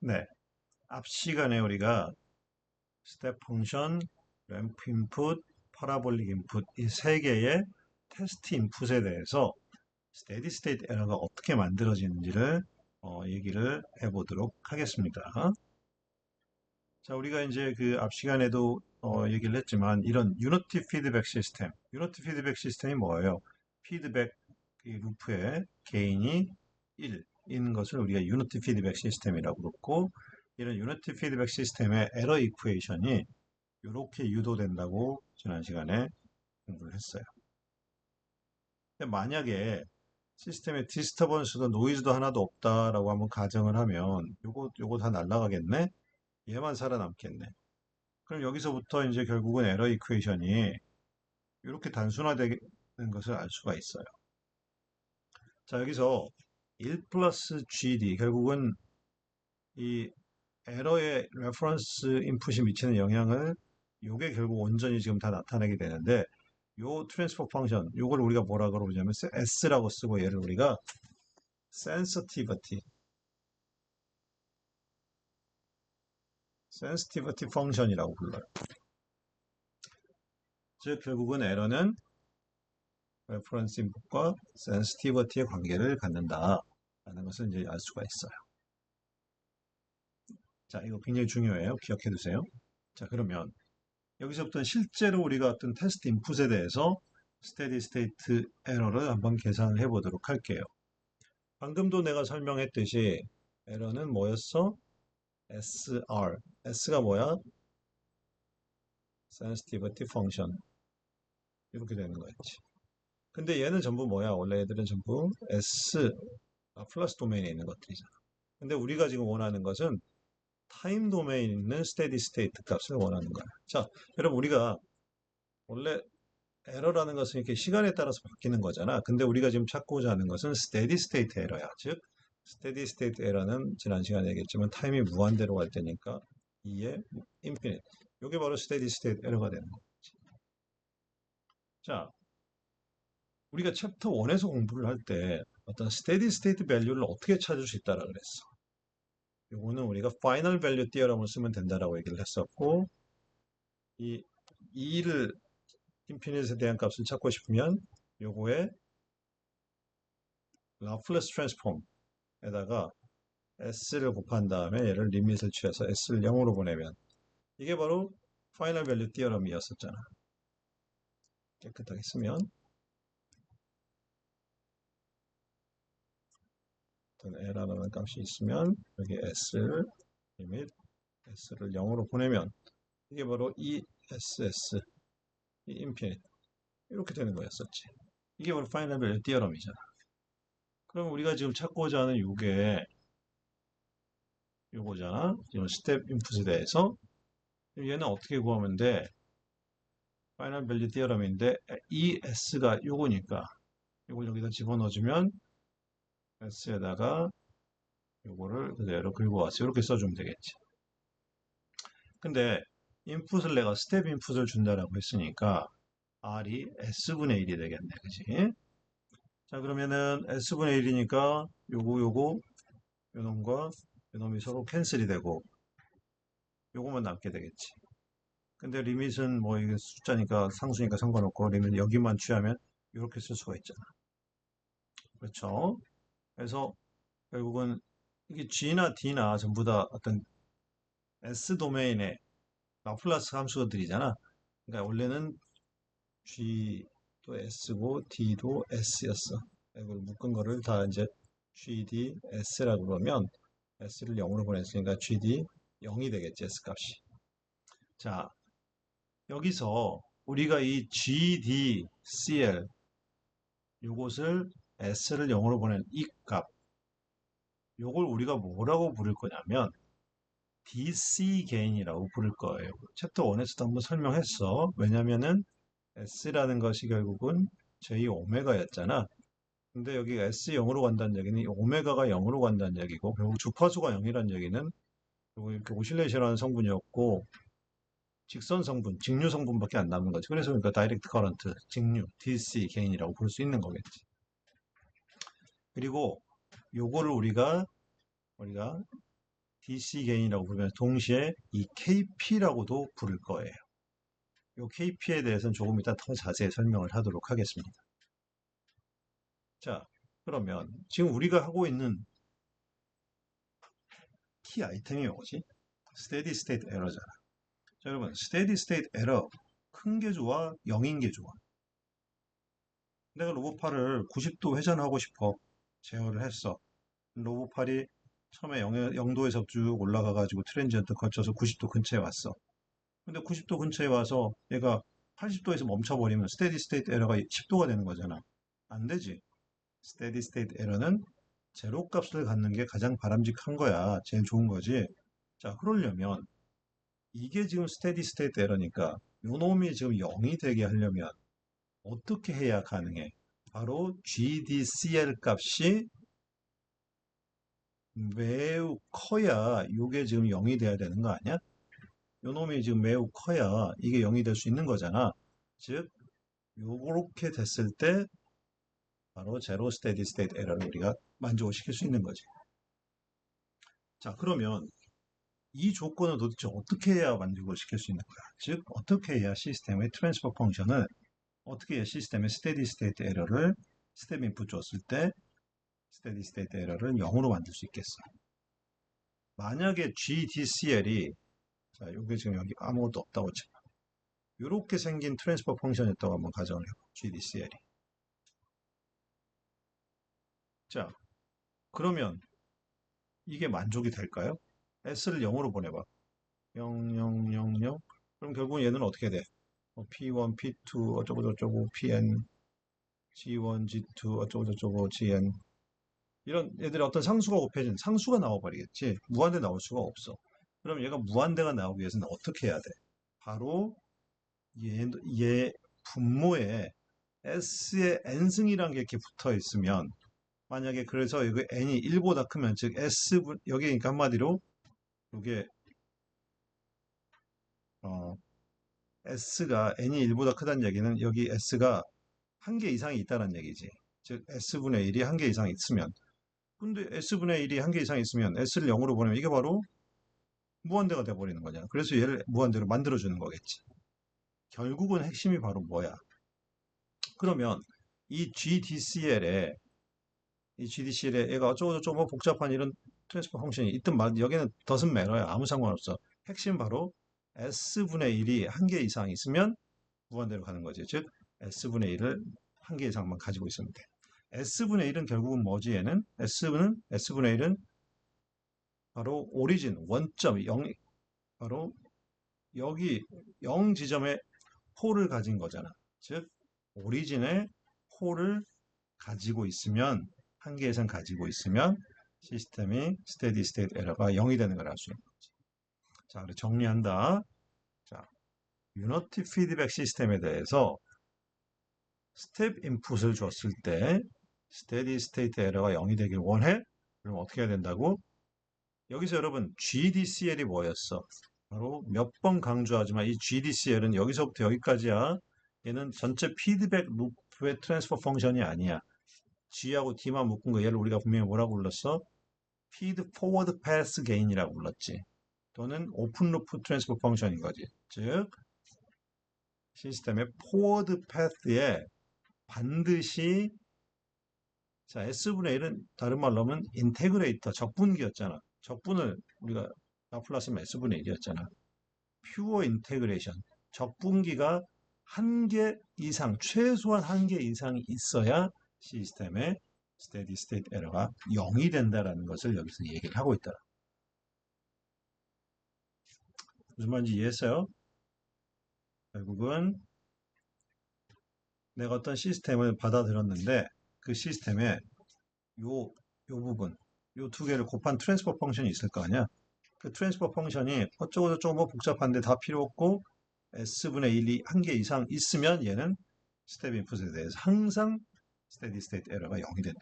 네. 앞 시간에 우리가 스텝 펑션, 램프 인풋, 파라볼릭 인풋 이 세 개의 테스트 인풋에 대해서 스테디 스테이트 에러가 어떻게 만들어지는지를 얘기를 해보도록 하겠습니다. 자, 우리가 이제 그 앞 시간에도 얘기를 했지만 이런 유니티 피드백 시스템, 유니티 피드백 시스템이 뭐예요? 피드백 이 루프의 게인이 1인 것을 우리가 유니티 피드백 시스템이라고 그러고 이런 유니티 피드백 시스템의 에러 이쿠에이션이 이렇게 유도된다고 지난 시간에 공부를 했어요. 근데 만약에 시스템에 디스터번스도 노이즈도 하나도 없다라고 한번 가정을 하면 요거 다 날아가겠네? 얘만 살아남겠네. 그럼 여기서부터 이제 결국은 에러 이퀘이션이 이렇게 단순화되는 것을 알 수가 있어요. 자, 여기서 1 플러스 GD, 결국은 이 에러의 레퍼런스 인풋이 미치는 영향을 요게 결국 온전히 지금 다 나타내게 되는데 요 트랜스퍼 펑션, 요걸 우리가 뭐라 그러냐면 S라고 쓰고 얘를 우리가 sensitivity, sensitivity 펑션이라고 불러요. 즉 결국은 에러는 레퍼런스 인풋과 sensitivity의 관계를 갖는다라는 것을 이제 알 수가 있어요. 자, 이거 굉장히 중요해요. 기억해 두세요. 자, 그러면 여기서부터는 실제로 우리가 어떤 테스트 인풋에 대해서 스테디 스테이트 에러를 한번 계산을 해 보도록 할게요. 방금도 내가 설명했듯이 에러는 뭐였어? SR. S가 뭐야? sensitivity function. 이렇게 되는 거였지. 근데 얘는 전부 뭐야? 원래 애들은 전부 S 플러스 도메인에 있는 것들이잖아. 근데 우리가 지금 원하는 것은 타임 도메인에 있는 스테디 스테이트 값을 원하는 거야. 자, 여러분 우리가 원래 에러라는 것은 이렇게 시간에 따라서 바뀌는 거잖아. 근데 우리가 지금 찾고자 하는 것은 스테디 스테이트 에러야. 즉 스테디 스테이트 에러는 지난 시간에 얘기했지만 타임이 무한대로 갈 때니까 2의 인피니트. 이게 바로 스테디 스테이트 에러가 되는 거지. 자, 우리가 챕터 1에서 공부를 할 때 어떤 스테디 스테이트 밸류를 어떻게 찾을 수 있다라 그랬어. 요거는 우리가 파이널 밸류 티어럼을 쓰면 된다라고 얘기를 했었고 이 2를 인피니트에 대한 값을 찾고 싶으면 요거에 라플레스 트랜스폼에다가 s를 곱한 다음에 얘를 리밋을 취해서 s를 0으로 보내면 이게 바로 파이널 밸류 티어럼이었었잖아. 깨끗하게 쓰면 어떤 a라는 값이 있으면 여기 s를 리밋 s를 0으로 보내면 이게 바로 ESS, 이 인피니트 이렇게 되는 거였었지. 이게 바로 파이널 밸류 티어럼이잖아. 그럼 우리가 지금 찾고자 하는 요거잖아. 지금 스텝 인풋에 대해서 얘는 어떻게 구하면 돼? 파이널 밸류 티어럼인데 ES가 요거니까 요걸 여기다 집어넣어주면 S에다가 요거를 그대로 긁어 와서 이렇게 써주면 되겠지. 근데 인풋을 내가 스텝 인풋을 준다라고 했으니까 R이 S분의 1이 되겠네. 그지? 자, 그러면은 S분의 1이니까 요거 요놈과 요놈이 서로 캔슬이 되고 요거만 남게 되겠지. 근데 리밋은 뭐 이게 숫자니까 상수니까 상관없고 리밋 여기만 취하면 이렇게 쓸 수가 있잖아. 그렇죠? 그래서 결국은 이게 G나 D나 전부 다 어떤 S 도메인의 라플라스 함수들이잖아. 그러니까 원래는 G도 S고 D도 S였어. 이걸 묶은 거를 다 이제 GD S라고 그러면 S를 0으로 보냈으니까 GD 0이 되겠지, S 값이. 자, 여기서 우리가 이 GDCL 요것을 S를 0으로 보낸 이 값, 요걸 우리가 뭐라고 부를 거냐면 DC 개인이라고 부를 거예요. 챕터 1에서도 한번 설명했어. 왜냐면은 S라는 것이 결국은 J 오메가였잖아. 근데 여기 S 0으로 간다는 얘기는 오메가가 0으로 간다는 얘기고 결국 주파수가 0이라는 얘기는 결국 이렇게 오실레이션하는 성분이었고 직선 성분, 직류 성분밖에 안 남은 거지. 그래서 그러니까 다이렉트 커런트, 직류, DC 개인이라고 부를 수 있는 거겠지. 그리고 요거를 우리가 DC 게인이라고 부르면 동시에 이 KP라고도 부를 거예요. 이 KP에 대해서는 조금 이따 더 자세히 설명을 하도록 하겠습니다. 자, 그러면 지금 우리가 하고 있는 키 아이템이 뭐지? 스테디 스테이트 에러잖아. 자, 여러분, 스테디 스테이트 에러 큰 게 좋아? 0인 게 좋아? 내가 로봇팔을 90도 회전하고 싶어. 제어를 했어. 로봇팔이 처음에 0도에서 쭉 올라가가지고 트랜지언트 거쳐서 90도 근처에 왔어. 근데 90도 근처에 와서 얘가 80도에서 멈춰버리면 스테디 스테이트 에러가 10도가 되는 거잖아. 안 되지. 스테디 스테이트 에러는 제로 값을 갖는 게 가장 바람직한 거야. 제일 좋은 거지. 자, 그러려면 이게 지금 스테디 스테이트 에러니까 요 놈이 지금 0이 되게 하려면 어떻게 해야 가능해? 바로 GDCL 값이 매우 커야 이게 지금 0이 돼야 되는 거 아니야? 요 놈이 지금 매우 커야 이게 0이 될 수 있는 거잖아. 즉, 요렇게 됐을 때 바로 제로 스테디 스테이트 에러를 우리가 만족을 시킬 수 있는 거지. 자, 그러면 이 조건을 도대체 어떻게 해야 만족을 시킬 수 있는 거야? 즉, 어떻게 해야 시스템의 트랜스퍼 펑션을 어떻게 해야 시스템의 스테디 스테이트 에러를 스텝 인풋 줬을 때 스테디 스테이트 에러를 0으로 만들 수 있겠어? 만약에 GDCL이 자, 이게 지금 여기 아무것도 없다고 쳐. 이렇게 생긴 트랜스퍼 펑션이었다고 한번 가정을 해봐. GDCL이. 자, 그러면 이게 만족이 될까요? S를 0으로 보내봐. 0, 0, 0, 0. 그럼 결국은 얘는 어떻게 돼? P1, P2, 어쩌고저쩌고, PN, G1, G2, 어쩌고저쩌고, GN. 이런 얘들이 어떤 상수가 곱해진 상수가 나와버리겠지. 무한대 나올 수가 없어. 그럼 얘가 무한대가 나오기 위해서는 어떻게 해야 돼? 바로 얘 분모에 S의 n승이라는 게 이렇게 붙어 있으면 만약에 그래서 이거 n이 1보다 크면 즉 S 여기 그러니까 한마디로 이게 S가 n이 1보다 크다는 얘기는 여기 S가 한 개 이상이 있다는 얘기지. 즉 S분의 1이 한 개 이상 있으면 근데 S분의 1이 한 개 이상 있으면 S를 0으로 보내면 이게 바로 무한대가 돼버리는 거잖아. 그래서 얘를 무한대로 만들어주는 거겠지. 결국은 핵심이 바로 뭐야? 그러면 이 GDCL에 얘가 어쩌고저쩌고 뭐 복잡한 이런 트랜스퍼 펑션이 있든 말 여기는 doesn't matter야. 아무 상관없어. 핵심 바로 S분의 1이 한 개 이상 있으면 무한대로 가는 거지. 즉 S분의 1을 한 개 이상만 가지고 있으면 돼. S분의 1은 결국은 뭐지 얘는? S분의 1은 바로 오리진 원점 0 바로 여기 0 지점에 홀을 가진 거잖아. 즉 오리진에 홀을 가지고 있으면 한 개 이상 가지고 있으면 시스템이 스테디 스테이트 에러가 0이 되는 걸 알 수 있는 거지. 자, 그래 정리한다. 자, 유니티 피드백 시스템에 대해서 스텝 인풋을 줬을 때 스테디 스테이트 에러가 0이 되길 원해? 그럼 어떻게 해야 된다고? 여기서 여러분 GDCL이 뭐였어? 바로 몇 번 강조하지만 이 GDCL은 여기서부터 여기까지야. 얘는 전체 피드백 루프의 트랜스퍼 펑션이 아니야. G하고 D만 묶은 거 얘를 우리가 분명히 뭐라고 불렀어? Feed Forward Path Gain이라고 불렀지. 또는 오픈 루프 트랜스퍼 펑션인 거지. 즉 시스템의 Forward Path에 반드시 자 S분의 1은 다른 말로 하면 인테그레이터 적분기였잖아. 적분을 우리가 라플라스면 S분의 1이었잖아. 퓨어 인테그레이션 적분기가 한 개 이상 최소한 한 개 이상이 있어야 시스템의 스테디 스테이트 에러가 0이 된다라는 것을 여기서 얘기를 하고 있다. 무슨 말인지 이해했어요? 결국은 내가 어떤 시스템을 받아들였는데 그 시스템에 요 부분 요 두 개를 곱한 트랜스퍼 펑션이 있을 거 아니야? 그 트랜스퍼 펑션이 어쩌고저쩌고 뭐 복잡한데 다 필요 없고 S분의 1이 한 개 이상 있으면 얘는 스텝 인풋에 대해서 항상 스테디 스테이트 에러가 0이 된다.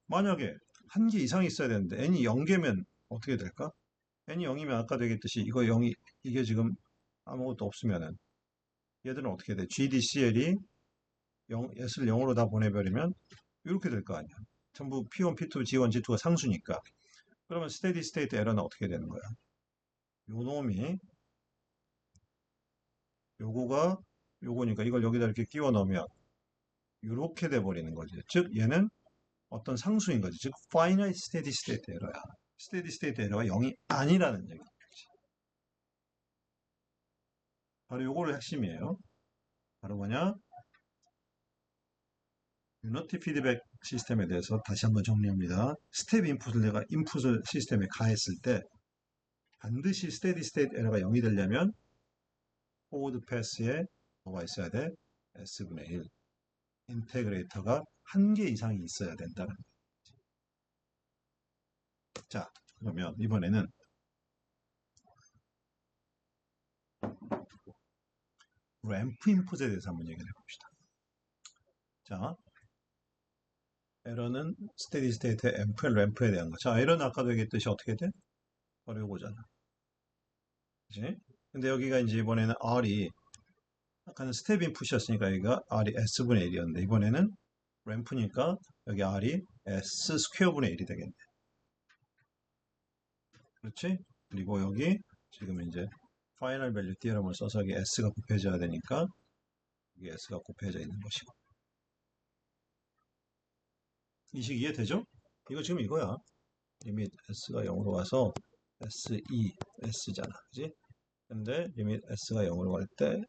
만약에 한 개 이상이 있어야 되는데 n이 0개면 어떻게 될까? n이 0이면 아까 되겠듯이 이거 0이 이게 지금 아무것도 없으면은 얘들은 어떻게 돼? GDCL이 0, S를 0으로 다 보내버리면 이렇게 될 거 아니야. 전부 P1, P2, G1, G2가 상수니까. 그러면 스테디 스테이트 에러는 어떻게 되는 거야? 요 놈이 요거가 요거니까 이걸 여기다 이렇게 끼워 넣으면 이렇게 돼 버리는 거지. 즉 얘는 어떤 상수인 거지. 즉 finite steady state 에러야. 스테디 스테이트 에러가 0이 아니라는 얘기. 바로 요거를 핵심이에요. 바로 뭐냐? 유니티 피드백 시스템에 대해서 다시 한번 정리합니다. 스텝 인풋을 내가 인풋을 시스템에 가했을 때 반드시 스테디 스테이트 에러가 0이 되려면 포워드 패스에 뭐가 있어야 돼? S분의 1. 인테그레이터가 한 개 이상이 있어야 된다는 거예요. 자, 그러면 이번에는 램프 인풋에 대해서 한번 얘기를 해봅시다. 자, 에러는 스테디 스테이트 램프에 대한 거. 자, 에러는 아까도 얘기했듯이 어떻게 돼? 바로 요거잖아. 그치? 근데 여기가 이제 이번에는 R이 아까는 스텝 인풋이었으니까 여기가 R이 S분의 1이었는데 이번에는 램프니까 여기 R이 S 스퀘어분의 1이 되겠네. 그렇지? 그리고 여기 지금 이제 파이널 밸류 티어럼을 써서 여기 S가 곱해져야 되니까 여기 S가 곱해져 있는 것이고. 이 식 이해되죠? 이거 지금 이거야. 리밋 S가 0으로 와서 S2, S잖아. 그지? 근데 리밋 S가 0으로 갈 때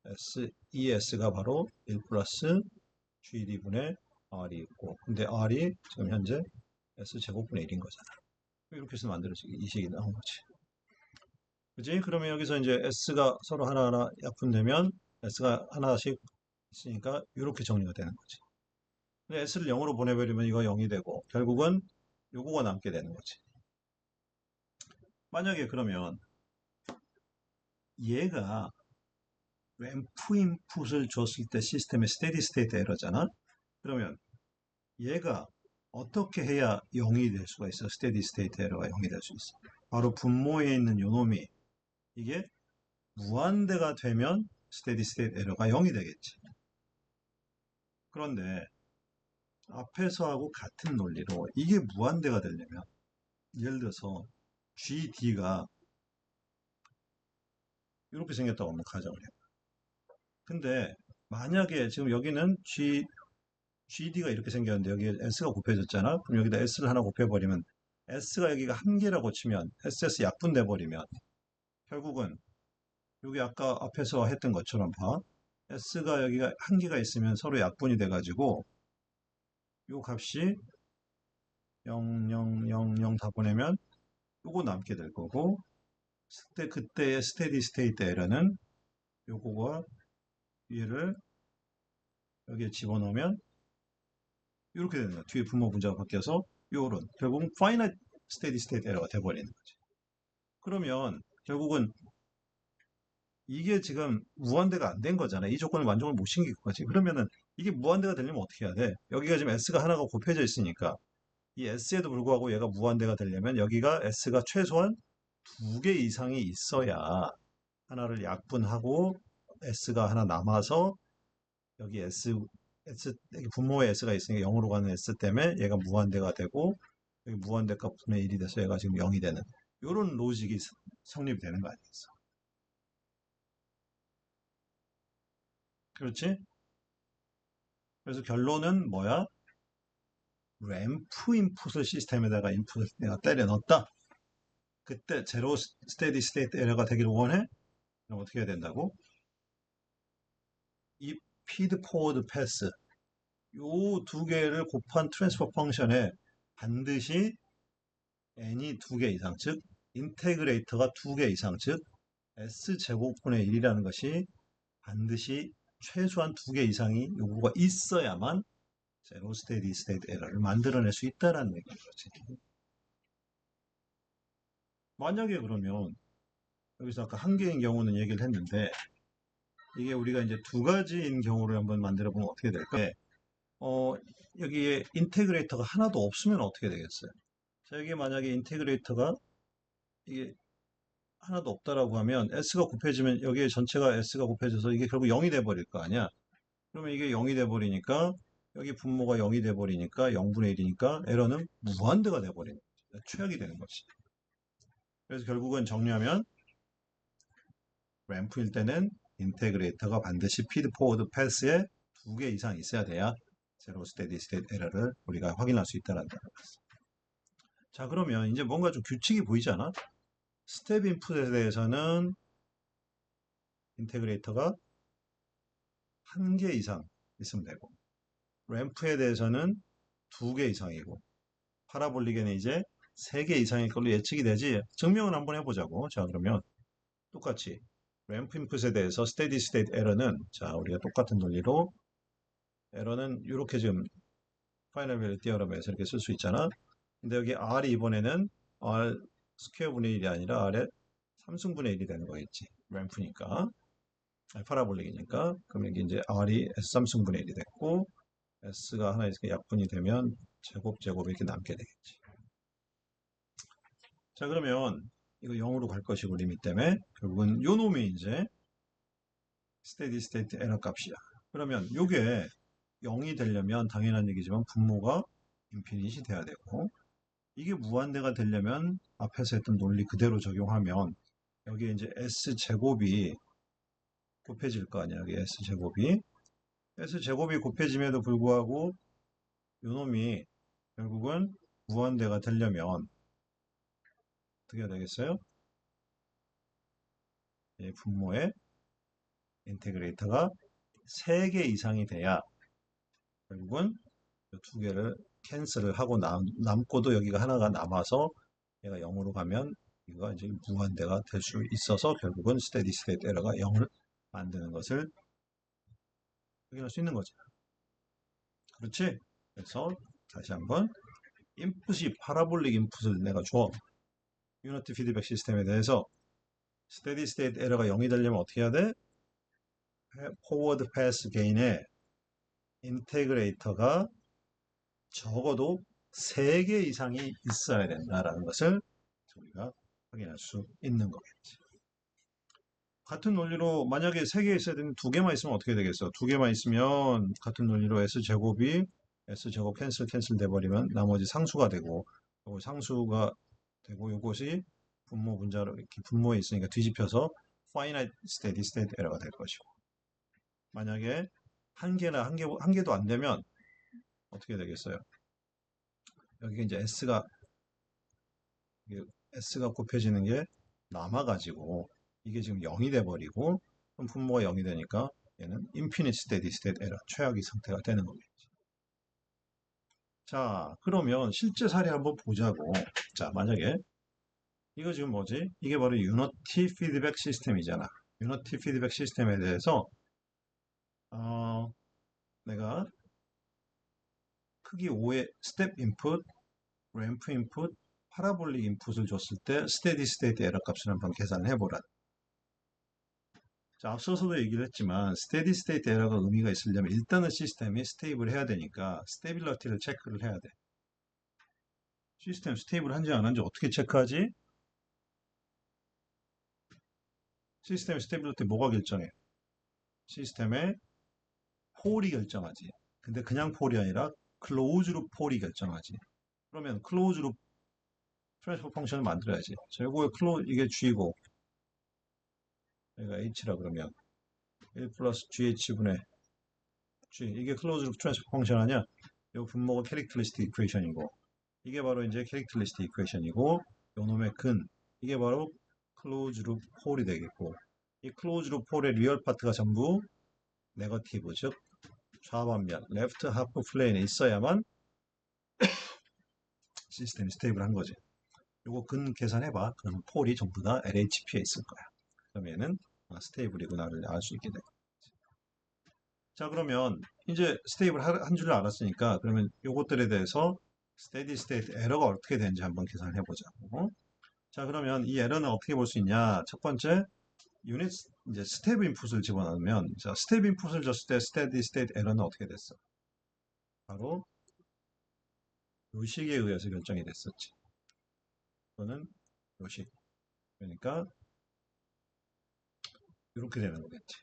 S2S가 바로 1 플러스 GD분의 R이 있고 근데 R이 지금 현재 S제곱분의 1인 거잖아. 이렇게 해서 만들어지기 이 식이 나온 거지. 그지? 그러면 여기서 이제 S가 서로 하나하나 약분되면 S가 하나씩 있으니까 이렇게 정리가 되는 거지. 근데 S를 0으로 보내버리면 이거 0이 되고 결국은 요거가 남게 되는 거지. 만약에 그러면 얘가 램프 인풋을 줬을 때 시스템의 스테디 스테이트 에러잖아. 그러면 얘가 어떻게 해야 0이 될 수가 있어? 스테디 스테이트 에러가 0이 될 수 있어. 바로 분모에 있는 요놈이 이게 무한대가 되면 스테디 스테이트 에러가 0이 되겠지. 그런데 앞에서 하고 같은 논리로 이게 무한대가 되려면 예를 들어서 GD가 이렇게 생겼다고 한번 가정을 해. 근데 만약에 지금 여기는 GD가 이렇게 생겼는데 여기에 S가 곱해졌잖아. 그럼 여기다 S를 하나 곱해버리면 S가 여기가 한 개라고 치면 SS 약분돼 버리면 결국은 여기 아까 앞에서 했던 것처럼 봐. S가 여기가 한 개가 있으면 서로 약분이 돼가지고 요 값이 0, 0, 0, 0 다 보내면 요거 남게 될 거고 그때의 스테디 스테이트 에러는 요거가 얘를 여기에 집어넣으면 이렇게 되는 거야. 뒤에 분모 분자가 바뀌어서 요런 결국은 파이널 스테디 스테이트 에러가 돼버리는 거지. 그러면 결국은 이게 지금 무한대가 안 된 거잖아. 이 조건을 만족을 못 시킨 거지. 그러면은 이게 무한대가 되려면 어떻게 해야 돼? 여기가 지금 S가 하나가 곱해져 있으니까 이 S에도 불구하고 얘가 무한대가 되려면 여기가 S가 최소한 두 개 이상이 있어야 하나를 약분하고 S가 하나 남아서 여기 여기 분모에 S가 있으니까 0으로 가는 S 때문에 얘가 무한대가 되고 여기 무한대값 분의 1이 돼서 얘가 지금 0이 되는 이런 로직이 성립이 되는 거 아니겠어? 그렇지? 그래서 결론은 뭐야? 램프 인풋을 시스템에다가 인풋을 내가 때려 넣었다. 그때 제로 스테디 스테이트 에러가 되기를 원해? 그럼 어떻게 해야 된다고? 이 피드 포워드 패스 요 두 개를 곱한 트랜스퍼 펑션에 반드시 n이 두 개 이상, 즉 인테그레이터가 두 개 이상, 즉 s제곱분의 1이라는 것이 반드시 최소한 두 개 이상이 요구가 있어야만 제로 스테디 스테이트 에러를 만들어낼 수 있다라는 얘기인 거지. 만약에 그러면 여기서 아까 한 개인 경우는 얘기를 했는데 이게 우리가 이제 두 가지인 경우를 한번 만들어 보면 어떻게 될까? 어, 여기에 인테그레이터가 하나도 없으면 어떻게 되겠어요? 자, 여기 만약에 인테그레이터가 이게 하나도 없다라고 하면 S가 곱해지면 여기에 전체가 S가 곱해져서 이게 결국 0이 돼 버릴 거 아니야? 그러면 이게 0이 돼 버리니까 여기 분모가 0이 돼 버리니까 0분의 1이니까 에러는 무한대가 돼 버리는 거지. 최악이 되는 거지. 그래서 결국은 정리하면 램프일 때는 인테그레이터가 반드시 피드 포워드 패스에 2개 이상 있어야 돼야 제로 스테디 스테이트 에러를 우리가 확인할 수 있다는 거죠. 자, 그러면 이제 뭔가 좀 규칙이 보이잖아. 스텝 인풋에 대해서는 인테그레이터가 1개 이상 있으면 되고, 램프에 대해서는 2개 이상이고, 파라볼릭에는 이제 3개 이상일 걸로 예측이 되지. 증명을 한번 해보자고. 자, 그러면 똑같이 램프 인풋에 대해서 스테디 스테이트 에러는, 자, 우리가 똑같은 논리로 에러는 이렇게 지금 파이널 밸류 디어럼에서 이렇게 쓸 수 있잖아. 근데 여기 R이 이번에는 R 스퀘어 분의 1이 아니라 R의 3승분의 1이 되는 거겠지. 램프니까. 아니, 파라볼릭이니까. 그럼 여기 이제 R이 S3승분의 1이 됐고, S가 하나 이렇게 약분이 되면 제곱 이렇게 남게 되겠지. 자, 그러면 이거 0으로 갈 것이고 리밋 때문에 결국은 요 놈이 이제 스테디 스테이트 에러 값이야. 그러면 요게 0이 되려면 당연한 얘기지만 분모가 인피니시 돼야 되고, 이게 무한대가 되려면 앞에서 했던 논리 그대로 적용하면 여기에 이제 S제곱이 곱해질 거 아니야. 여기 S제곱이. S제곱이 곱해짐에도 불구하고 요놈이 결국은 무한대가 되려면 어떻게 해야 되겠어요? 이 분모의 인테그레이터가 3개 이상이 돼야 결국은 이 2개를 캔슬을 하고 남고도 여기가 하나가 남아서 얘가 0으로 가면 이거 이제 무한대가 될 수 있어서 결국은 스테디 스테이트 에러가 0을 만드는 것을 확인할 수 있는 거죠. 그렇지? 그래서 다시 한번 인풋이 파라볼릭 인풋을 내가 줘. 유니티 피드백 시스템에 대해서 스테디 스테이트 에러가 0이 되려면 어떻게 해야 돼? 포워드 패스 게인에 인테그레이터가 적어도 3개 이상이 있어야 된다라는 것을 우리가 확인할 수 있는 거겠지. 같은 논리로 만약에 3개 있어야 되는 2개만 있으면 어떻게 되겠어? 2개만 있으면 같은 논리로 S제곱이 S제곱 캔슬 돼버리면 나머지 상수가 되고, 요거 상수가 되고 요것이 분모 분자로 이렇게 분모에 있으니까 뒤집혀서 finite steady state error가 될 것이고, 만약에 한 개도 안 되면 어떻게 되겠어요? 여기 이제 S가 곱해지는 게 남아가지고 이게 지금 0이 돼버리고, 그럼 분모가 0이 되니까 얘는 infinite steady state error 최악의 상태가 되는 거겠지. 자, 그러면 실제 사례 한번 보자고. 자, 만약에 이거 지금 뭐지? 이게 바로 유니티 피드백 시스템이잖아. 유니티 피드백 시스템에 대해서 어, 내가 크기 5의 스텝 인풋, 램프 인풋, 파라볼릭 인풋을 줬을 때 스테디 스테이트 에러 값을 한번 계산을 해보라. 자, 앞서서도 얘기를 했지만 스테디 스테이트 에러가 의미가 있으려면 일단은 시스템이 스테이블 해야 되니까 스테빌러티를 체크를 해야 돼. 시스템 스테이블 한지 안 한지 어떻게 체크하지? 시스템 스테빌러티 뭐가 결정해? 시스템의 폴이 결정하지. 근데 그냥 폴이 아니라 클로우즈룹 폴이 결정하지. 그러면 클로우즈룹 트랜스퍼 펑션을 만들어야지. 자, 요거에 이게 G고, 여기가 H라 그러면 1 플러스 GH분의 G. 이게 클로우즈룹 트랜스퍼 펑션 아니야? 요 분모가 캐릭터리스틱 이퀘이션이고, 이게 바로 이제 캐릭터리스틱 이퀘이션이고, 요 놈의 근. 이게 바로 클로우즈룹 폴이 되겠고, 이 클로우즈룹 폴의 리얼 파트가 전부 네거티브, 즉 좌반면, 레프트 하프 플레인에 있어야만 시스템이 스테이블한 거지. 요거 근 계산해봐. 그럼 폴이 전부 다 LHP에 있을 거야. 그러면은 스테이블이구나를 알 수 있게 돼. 자, 그러면 이제 스테이블 한 줄 알았으니까 그러면 요것들에 대해서 스테디 스테이트 에러가 어떻게 되는지 한번 계산을 해보자고. 자, 그러면 이 에러는 어떻게 볼 수 있냐? 첫 번째, 유닛 이제 스텝 인풋을 집어넣으면, 자, 스텝 인풋을 줬을 때 스테디 스테이트 에러는 어떻게 됐어? 바로 요식에 의해서 결정이 됐었지. 이거는 요식. 그러니까 이렇게 되는 거겠지.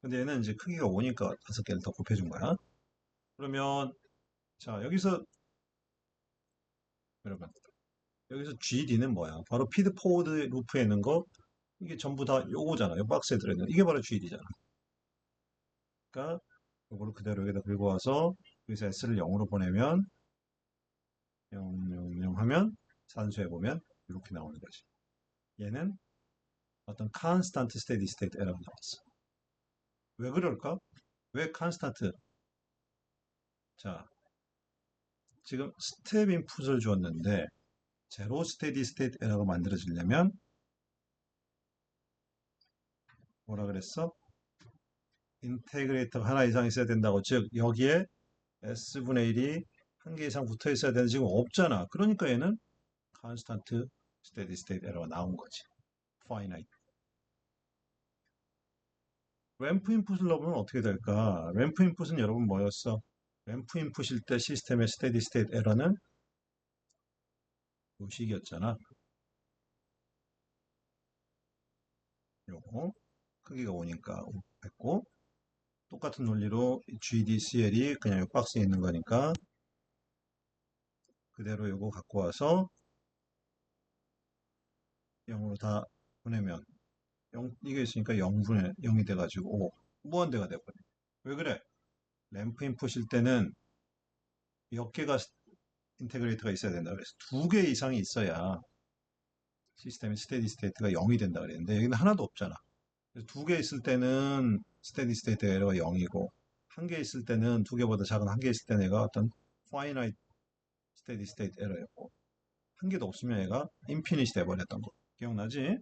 근데 얘는 이제 크기가 5니까 5개를 더 곱해준 거야. 그러면 자, 여기서 여러분 여기서 GD는 뭐야? 바로 피드 포워드 루프에 있는 거, 이게 전부 다 요거잖아. 요 박스에 들어있는 이게 바로 GD잖아. 그러니까 요거를 그대로 여기다 긁고 와서 여기서 S를 0으로 보내면 0, 0, 0 하면 산수해 보면 이렇게 나오는 거지. 얘는 어떤 constant steady state error가 나왔어. 왜 그럴까? 왜 constant? 자, 지금 스텝 인풋을 주었는데 제로 스테디 스테이트 에러가 만들어지려면 뭐라 그랬어? 인테그레이터가 하나 이상 있어야 된다고. 즉 여기에 S분의 1이 한 개 이상 붙어 있어야 되는데 지금 없잖아. 그러니까 얘는 constant steady state error가 나온 거지. finite. 램프 인풋을 넣으면 어떻게 될까? 램프 인풋은 여러분 뭐였어? 램프 인풋일 때 시스템의 steady state error는 요식이었잖아. 요거 크기가 5니까 5 했고 똑같은 논리로 GDCL이 그냥 이 박스에 있는 거니까 그대로 요거 갖고 와서 0으로 다 보내면 0, 이게 있으니까 0분의 0이 돼가지고 5 무한대가 돼버려. 왜 그래? 램프 인풋일 때는 몇 개가 인테그레이터가 있어야 된다 그래서 2개 이상이 있어야 시스템의 스테디 스테이트가 0이 된다 그랬는데 여기는 하나도 없잖아. 그래서 2개 있을 때는 스테디 스테이트 에러가 0이고 한 개 있을 때는 2개보다 작은 한 개 있을 때는 얘가 어떤 finite steady state error였고 한 개도 없으면 얘가 인피니시 돼버렸던 거 기억나지?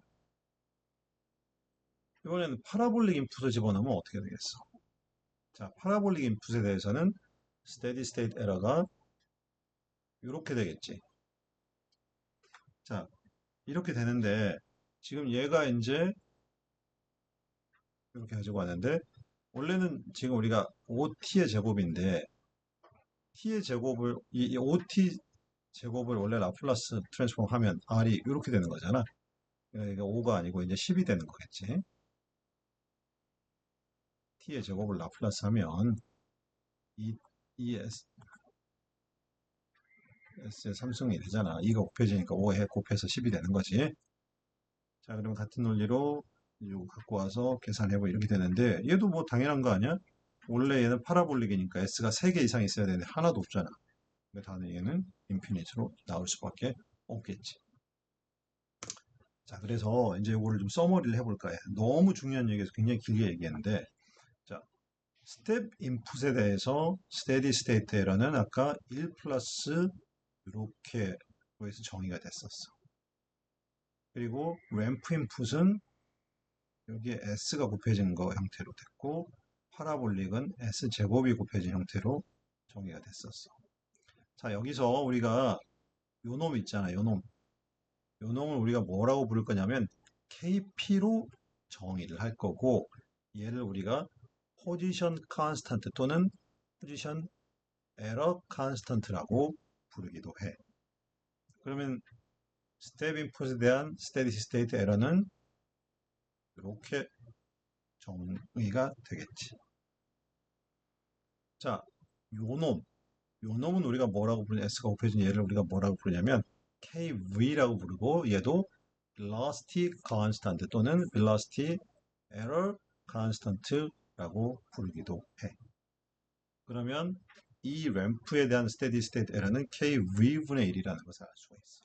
이번에는 파라볼릭 인풋을 집어넣으면 어떻게 되겠어? 자, 파라볼릭 인풋에 대해서는 steady state error가 이렇게 되겠지. 자, 이렇게 되는데 지금 얘가 이제 이렇게 가지고 왔는데 원래는 지금 우리가 OT의 제곱인데 T의 제곱을 이 OT 제곱을 원래 라플라스 트랜스폼 하면 R이 이렇게 되는 거잖아. 그러니까 5가 아니고 이제 10이 되는 거겠지. T의 제곱을 라플라스 하면 이 S의 3승이 되잖아. 2가 곱해지니까 5에 곱해서 10이 되는 거지. 자, 그러면 같은 논리로 이거 갖고 와서 계산해보 이렇게 되는데 얘도 뭐 당연한 거 아니야? 원래 얘는 파라볼릭이니까 S가 3개 이상 있어야 되는데 하나도 없잖아. 그러니까 다는 얘는 인피니트로 나올 수밖에 없겠지. 자, 그래서 이제 이거를 좀 서머리를 해볼까 해. 너무 중요한 얘기에서 굉장히 길게 얘기했는데 자, 스텝 인풋에 대해서 스테디 스테이트 에러는 아까 1 플러스 이렇게 해서 정의가 됐었어. 그리고 램프 인풋은 여기에 S가 곱해진 거 형태로 됐고 파라볼릭은 S제곱이 곱해진 형태로 정의가 됐었어. 자, 여기서 우리가 요놈 있잖아, 요놈. 요놈을 우리가 뭐라고 부를 거냐면 KP로 정의를 할 거고 얘를 우리가 포지션 컨스턴트 또는 포지션 에러 컨스턴트라고 부르기도 해. 그러면 스텝 인풋에 대한 스테디 스테이트 에러는 이렇게 정의가 되겠지. 자, 요놈은 우리가 뭐라고 부르냐, S가 곱해진 얘를 우리가 뭐라고 부르냐면 KV라고 부르고 얘도 velocity constant 또는 velocity error constant라고 부르기도 해. 그러면 이 램프에 대한 steady state error는 KV분의 1이라는 것을 알 수가 있어.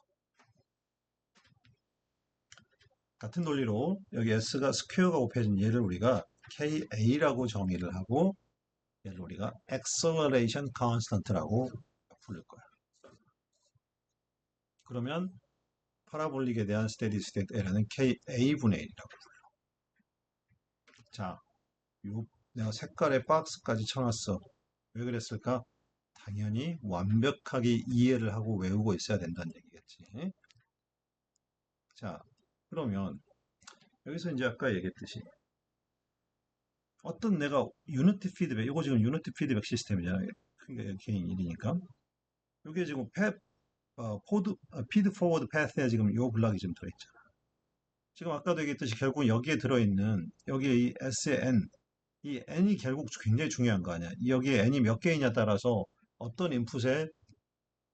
같은 논리로 여기 S가 스퀘어가 곱해진 얘를 우리가 KA라고 정의를 하고 얘를 우리가 acceleration constant라고 부를 거야. 그러면 파라볼릭에 대한 스테디 스테이트 에러는 KA분의 1이라고 불러. 자, 내가 색깔의 박스까지 쳐놨어. 왜 그랬을까? 당연히 완벽하게 이해를 하고 외우고 있어야 된다는 얘기겠지. 자, 그러면 여기서 이제 아까 얘기했듯이 어떤 내가 유니티 피드백, 이거 지금 유니티 피드백 시스템이잖아요. 그게 개인 1이니까. 이게 지금 피드 포워드 패스에 지금 요 블락이 좀 들어있잖아. 지금 아까도 얘기했듯이 결국 여기에 들어있는 여기에 이 S의 N 이 n이 결국 굉장히 중요한 거 아니야. 여기에 n이 몇 개이냐 따라서 어떤 인풋에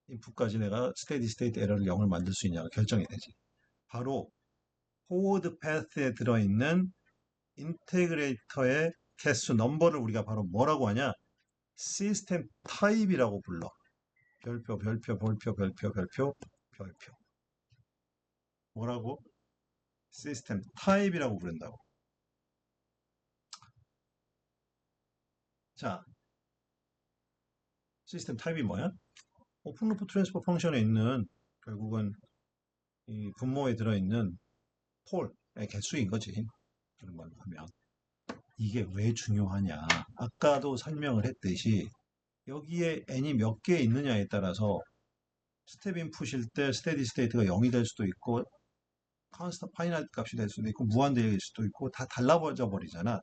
인풋까지 내가 스테디 스테이트 에러를 0을 만들 수 있냐가 결정이 되지. 바로 포워드 패스에 들어있는 인테그레이터의 개수 넘버를 우리가 바로 뭐라고 하냐? 시스템 타입이라고 불러. 별표, 별표, 별표, 별표, 별표, 별표. 뭐라고? 시스템 타입이라고 부른다고. 자, 시스템 타입이 뭐야? 오픈루프 트랜스퍼 펑션에 있는 결국은 이 분모에 들어있는 폴의 개수인 거지. 그런 말로 하면. 이게 왜 중요하냐? 아까도 설명을 했듯이 여기에 n이 몇 개 있느냐에 따라서 스텝 인풋일 때 스테디 스테이트가 0이 될 수도 있고 컨스턴트 파이나이트 값이 될 수도 있고 무한대일 수도 있고 다 달라져 버리잖아.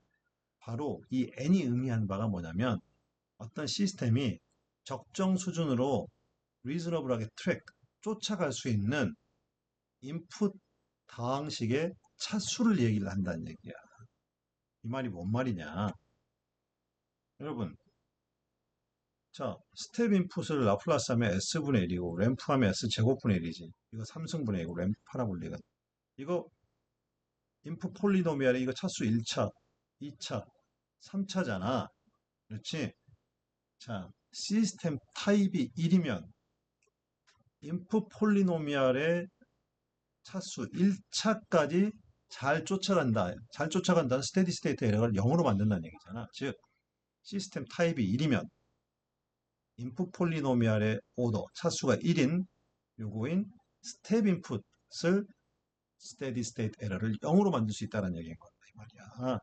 바로 이 n이 의미하는 바가 뭐냐면 어떤 시스템이 적정 수준으로 리즈너블하게 트랙 쫓아갈 수 있는 인풋 다항식의 차수를 얘기를 한다는 얘기야. 이 말이 뭔 말이냐? 여러분, 자, 스텝 인풋을 라플라스 하면 S분의 1이고 램프 하면 S제곱분의 1이지. 이거 3승분의 1이고 램프 파라볼릭은. 이거 인풋 폴리노미알에 이거 차수 1차, 2차, 3차잖아. 그렇지? 자, 시스템 타입이 1이면 인풋 폴리노미알의 차수 1차까지 잘 쫓아간다. 잘 쫓아간다는 스테디 스테이트 에러를 0으로 만든다는 얘기잖아. 즉, 시스템 타입이 1이면 인풋 폴리노미알의 오더, 차수가 1인 요거인 스텝 인풋을 스테디 스테이트 에러를 0으로 만들 수 있다는 얘기인 거다. 이 말이야.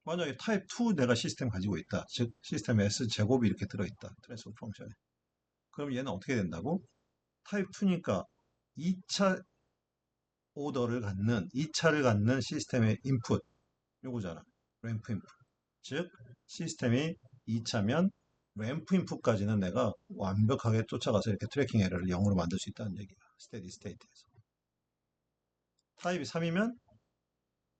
만약에 타입 2 내가 시스템 가지고 있다. 즉, 시스템에 S제곱이 이렇게 들어있다. 트랜스퍼 펑션에. 그럼 얘는 어떻게 된다고? 타입 2니까 2차 오더를 갖는 2차를 갖는 시스템의 인풋 요거잖아. 램프 인풋. 즉 시스템이 2차면 램프 인풋까지는 내가 완벽하게 쫓아가서 이렇게 트래킹 에러를 0으로 만들 수 있다는 얘기야. 스테디 스테이트에서. 타입이 3이면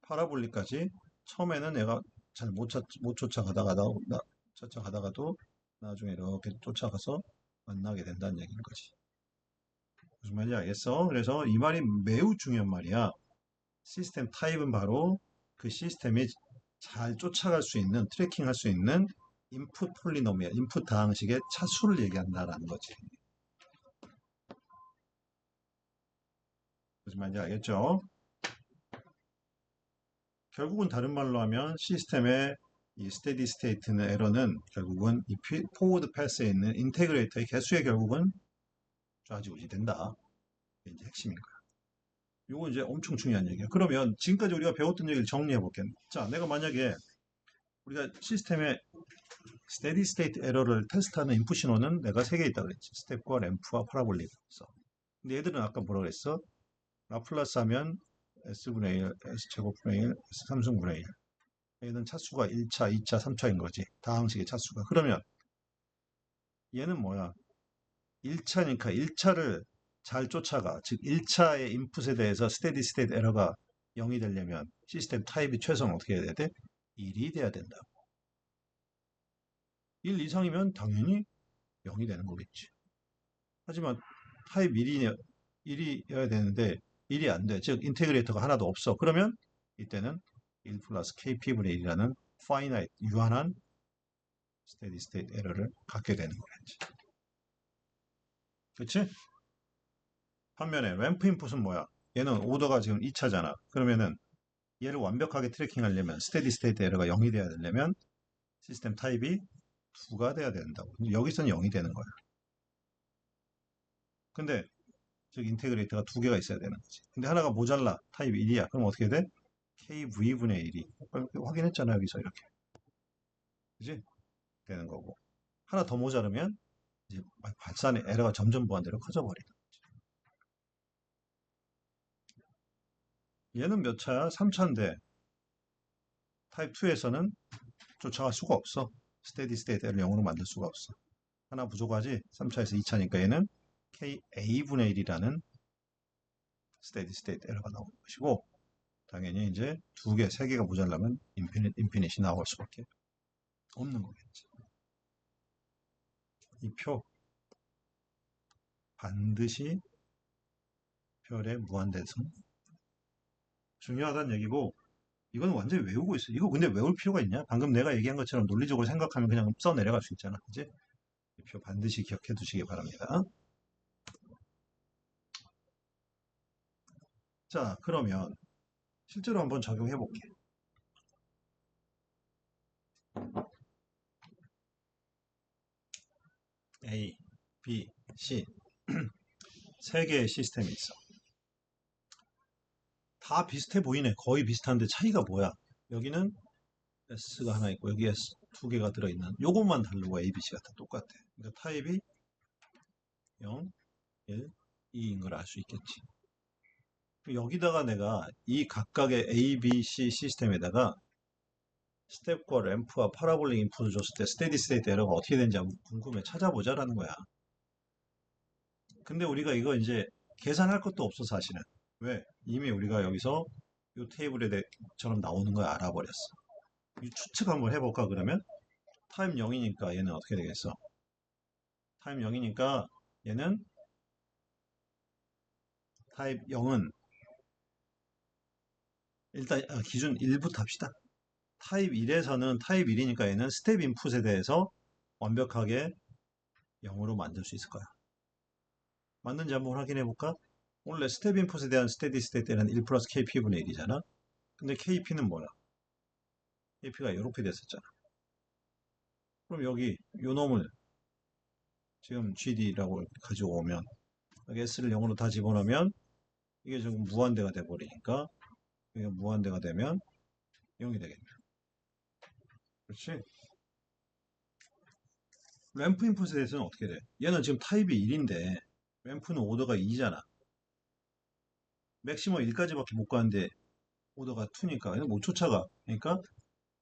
파라볼릭까지 처음에는 내가 잘 못 쫓아가다가도 나중에 이렇게 쫓아가서 만나게 된다는 얘기인 거지. 무슨 말인지 알겠어? 그래서 이 말이 매우 중요한 말이야. 시스템 타입은 바로 그 시스템이 잘 쫓아갈 수 있는, 트래킹할 수 있는 인풋 폴리노미얼, 인풋 다항식의 차수를 얘기한다라는 거지. 무슨 말인지 알겠죠? 결국은 다른 말로 하면 시스템의 이 스테디 스테이트는 에러는 결국은 이 포워드 패스에 있는 인테그레이터의 개수에 결국은 좌지우지 된다. 이게 이제 핵심인 거야. 이거 이제 엄청 중요한 얘기야. 그러면 지금까지 우리가 배웠던 얘기를 정리해 볼게. 자, 내가 만약에 우리가 시스템의 스테디 스테이트 에러를 테스트하는 인풋 신호는 내가 세 개 있다고 그랬지. 스텝과 램프와 파라볼릭 있어. 근데 얘들은 아까 뭐라 그랬어? 라플라스 하면 S분의 1, S제곱분의 1, S3승분의 1. 얘는 차수가 1차, 2차, 3차인 거지. 다항식의 차수가. 그러면 얘는 뭐야? 1차니까 1차를 잘 쫓아가. 즉 1차의 인풋에 대해서 스테디 스테이트 에러가 0이 되려면 시스템 타입이 최소한 어떻게 해야 돼? 1이 돼야 된다. 1 이상이면 당연히 0이 되는 거겠지. 하지만 타입 1이어야 되는데 1이 안 돼. 즉 인테그레이터가 하나도 없어. 그러면 이때는 1 플러스 KP분의 1이라는 finite, 유한한 스테디 스테이트 에러를 갖게 되는 거겠지. 그치? 반면에 램프 인풋은 뭐야? 얘는 오더가 지금 2차잖아. 그러면은 얘를 완벽하게 트래킹하려면 스테디 스테이트 에러가 0이 돼야 되려면 시스템 타입이 2가 돼야 된다고. 여기서는 0이 되는 거야. 근데 즉 인테그레이터가 두 개가 있어야 되는 거지. 근데 하나가 모자라. 타입 1이야. 그럼 어떻게 돼? KV분의 1이. 확인했잖아, 여기서 이렇게. 그지? 되는 거고. 하나 더 모자르면 이제 발산의 에러가 점점 무한대로 커져버리는 거지. 얘는 몇 차야? 3차인데 타입 2에서는 쫓아갈 수가 없어. 스테디 스테이트 에러를 0으로 만들 수가 없어. 하나 부족하지? 3차에서 2차니까 얘는 KA분의 1이라는 스테디 스테이트 에러가 나오는 것이고 당연히 이제 두 개, 세 개가 모자라면 인피닛이 나올 수밖에 없는 거겠지. 이 표 반드시 별의 무한대성 중요하다는 얘기고 이건 완전히 외우고 있어. 이거 근데 외울 필요가 있냐? 방금 내가 얘기한 것처럼 논리적으로 생각하면 그냥 써 내려갈 수 있잖아. 그지? 이 표 반드시 기억해 두시기 바랍니다. 자, 그러면 실제로 한번 적용해 볼게. A, B, C 세 개의 시스템이 있어. 다 비슷해 보이네. 거의 비슷한데 차이가 뭐야? 여기는 S가 하나 있고 여기 S 두 개가 들어있는 요것만 다르고 A, B, C가 다 똑같아. 그러니까 타입이 0, 1, 2인 걸 알 수 있겠지. 여기다가 내가 이 각각의 A, B, C 시스템에다가 스텝과 램프와 파라볼릭 인풋을 줬을 때 스테디 스테이트 에러가 어떻게 되는지 한번 궁금해 찾아보자라는 거야. 근데 우리가 이거 이제 계산할 것도 없어 사실은. 왜? 이미 우리가 여기서 이 테이블에처럼 나오는 걸 알아버렸어. 이 추측 한번 해볼까 그러면? 타임 0이니까 얘는 어떻게 되겠어? 타임 0이니까 얘는 타입 0은 일단 기준 1부터 합시다. 타입 1에서는 타입 1이니까 얘는 스텝 인풋에 대해서 완벽하게 0으로 만들 수 있을 거야. 맞는지 한번 확인해 볼까? 원래 스텝 인풋에 대한 스테디 스테이트는 1 플러스 KP분의 1이잖아. 근데 KP는 뭐야? KP가 이렇게 됐었잖아. 그럼 여기 요 놈을 지금 GD라고 가지고 오면 여기 S를 0으로 다 집어넣으면 이게 지금 무한대가 돼버리니까 이게 무한대가 되면 0이 되겠네. 그렇지? 램프 인풋에 대해서는 어떻게 돼? 얘는 지금 타입이 1인데 램프는 오더가 2잖아. 맥시멈 1까지밖에 못 가는데 오더가 2니까 얘는 못 쫓아가. 그러니까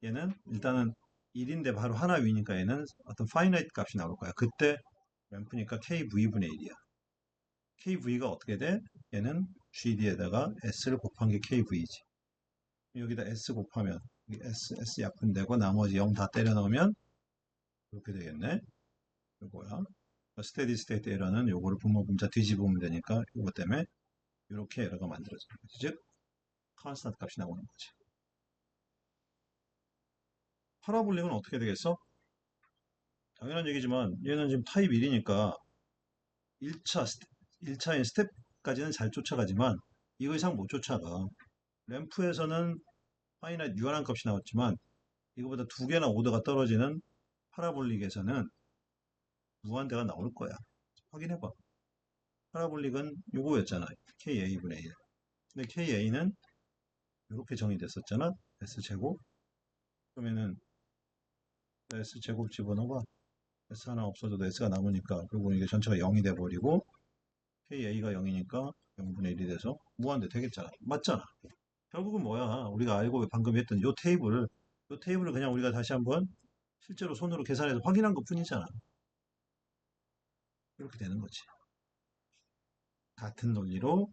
얘는 일단은 1인데 바로 하나 위니까 얘는 어떤 파이나이트 값이 나올 거야. 그때 램프니까 KV분의 1이야. KV가 어떻게 돼? 얘는 GD에다가 S를 곱한 게 KV지. 여기다 S 곱하면 S 약분되고 나머지 0 다 때려 넣으면 이렇게 되겠네. 이거야. 스테디 스테이트 에러는 요거를 분모분자 뒤집으면 되니까 이거 때문에 이렇게 에러가 만들어지는 거지. 즉 컨스턴트 값이 나오는 거지. 파라볼릭은 어떻게 되겠어? 당연한 얘기지만 얘는 지금 타입 1이니까 1차인 스텝까지는 잘 쫓아가지만 이거 이상 못 쫓아가. 램프에서는 파이나이트 유한한 값이 나왔지만 이거보다 두 개나 오더가 떨어지는 파라볼릭에서는 무한대가 나올 거야. 확인해봐. 파라볼릭은 요거였잖아. KA분의 1. 근데 KA는 이렇게 정의됐었잖아. S제곱. 그러면은 S제곱 집어넣어봐. S 하나 없어져도 S가 남으니까 결국 이게 전체가 0이 돼버리고 KA가 0이니까 0분의 1이 돼서 무한대 되겠잖아. 맞잖아. 결국은 뭐야? 우리가 알고 방금 했던 요 테이블을 그냥 우리가 다시 한번 실제로 손으로 계산해서 확인한 것 뿐이잖아. 이렇게 되는 거지. 같은 논리로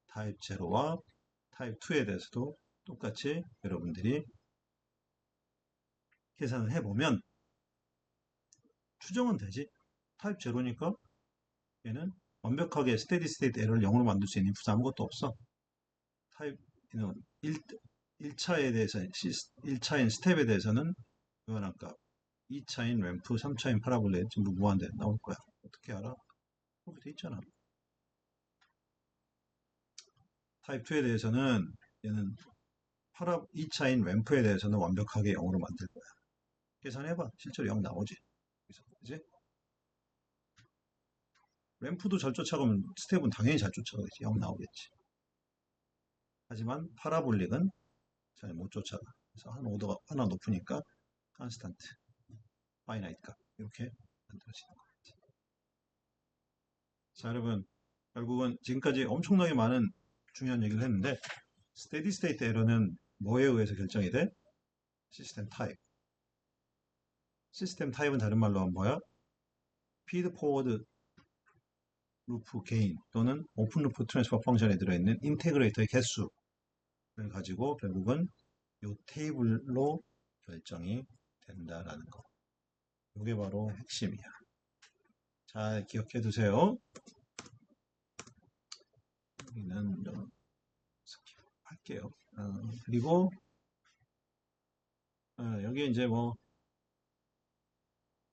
타입 제로와 타입 2에 대해서도 똑같이 여러분들이 계산을 해보면 추정은 되지. 타입 제로니까 얘는 완벽하게 스테디 스테이트 에러를 0으로 만들 수 있는 인풋 아무것도 없어. 타입은 1차에 대해서 1차인 스텝에 대해서는 무한한 값, 2차인 램프, 3차인 파라볼레 전부 무한대 나올 거야. 어떻게 알아? 그렇게 돼 있잖아. 타입 2에 대해서는 얘는 2차인 램프에 대해서는 완벽하게 0으로 만들 거야. 계산해봐. 실제로 0 나오지. 그지? 램프도 잘 쫓아가면 스텝은 당연히 잘 쫓아가겠지. 0 나오겠지. 하지만 파라볼릭은 잘 못 쫓아가. 그래서 한 오더가 하나 높으니까 컨스탄트, 파이나이트 값 이렇게 만들어지는 거겠지. 자, 여러분 결국은 지금까지 엄청나게 많은 중요한 얘기를 했는데 스테디 스테이트 에러는 뭐에 의해서 결정이 돼? 시스템 타입. 시스템 타입은 다른 말로 하면 뭐야? 피드 포워드 루프 게인 또는 오픈 루프 트랜스퍼 펑션에 들어있는 인테그레이터의 개수를 가지고 결국은 이 테이블로 결정이 된다라는 거. 이게 바로 핵심이야. 잘 기억해 두세요. 여기는 좀 스킵할게요. 그리고 여기 이제 뭐